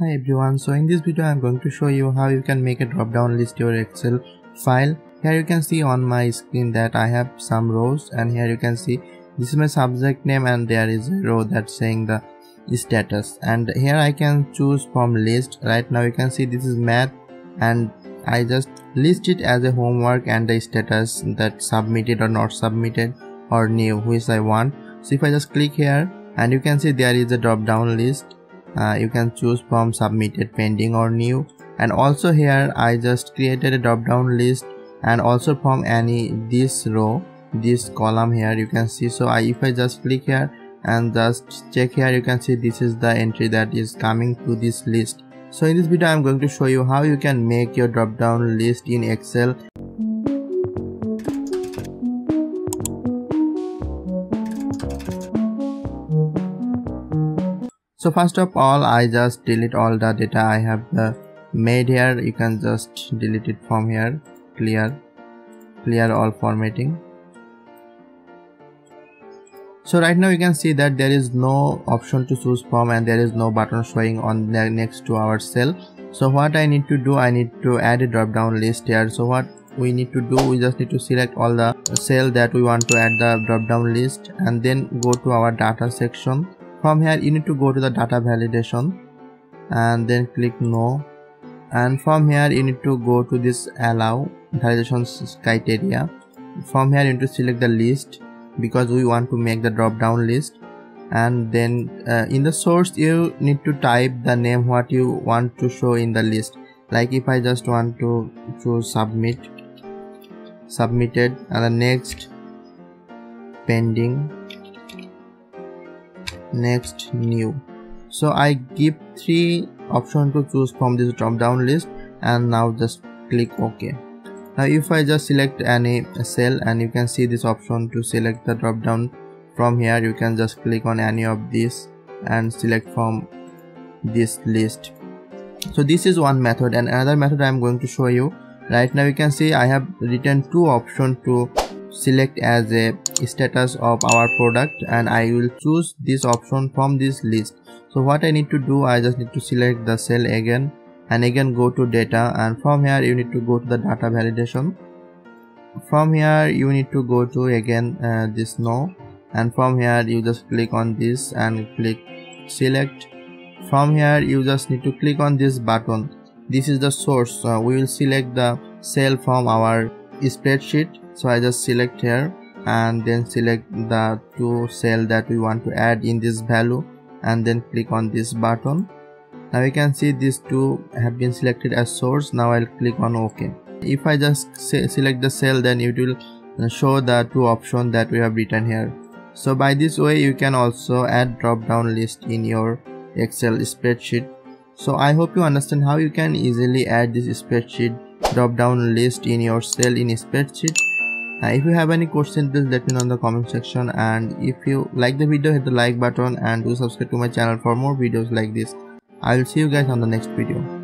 Hi everyone, so in this video I am going to show you how you can make a drop down list your Excel file. Here you can see on my screen that I have some rows, and here you can see this is my subject name and there is a row that's saying the status, and here I can choose from list. Right now you can see this is math, and I just list it as a homework and the status that submitted or not submitted or new, which I want. So if I just click here, and you can see there is a drop down list. You can choose from submitted, pending or new, and also here I just created a drop down list, and also from any this row, this column here you can see. So if I just click here and just check here, you can see this is the entry that is coming to this list. So in this video I am going to show you how you can make your drop down list in Excel. So first of all, I just delete all the data I have made here. You can just delete it from here. Clear all formatting. So right now you can see that there is no option to choose from, and there is no button showing on the next to our cell. So what I need to do, I need to add a drop down list here. So what we need to do, we just need to select all the cell that we want to add the drop down list, and then go to our data section. From here you need to go to the data validation and then click no, and from here you need to go to this allow validation criteria. From here you need to select the list because we want to make the drop down list, and then in the source you need to type the name what you want to show in the list. Like if I just want to choose submitted, and the next, pending, next, new. So I give 3 options to choose from this drop down list, and now just click OK. Now if I just select any cell, and you can see this option to select the drop down, from here you can just click on any of these and select from this list. So this is one method, and another method I am going to show you. Right now you can see I have written 2 options to select as a status of our product, and I will choose this option from this list. So what I need to do, I just need to select the cell again, and again go to data, and from here you need to go to the data validation. From here you need to go to again this no, and from here you just click on this and click select. From here you just need to click on this button. This is the source. We will select the cell from our spreadsheet. So I just select here and then select the 2 cell that we want to add in this value, and then click on this button. Now you can see these 2 have been selected as source. Now I'll click on OK. If I just select the cell, then it will show the 2 options that we have written here. So by this way you can also add drop down list in your Excel spreadsheet. So I hope you understand how you can easily add this spreadsheet drop down list in your cell in spreadsheet. If you have any question, please let me know in the comment section, and if you like the video, hit the like button and do subscribe to my channel for more videos like this. I will see you guys on the next video.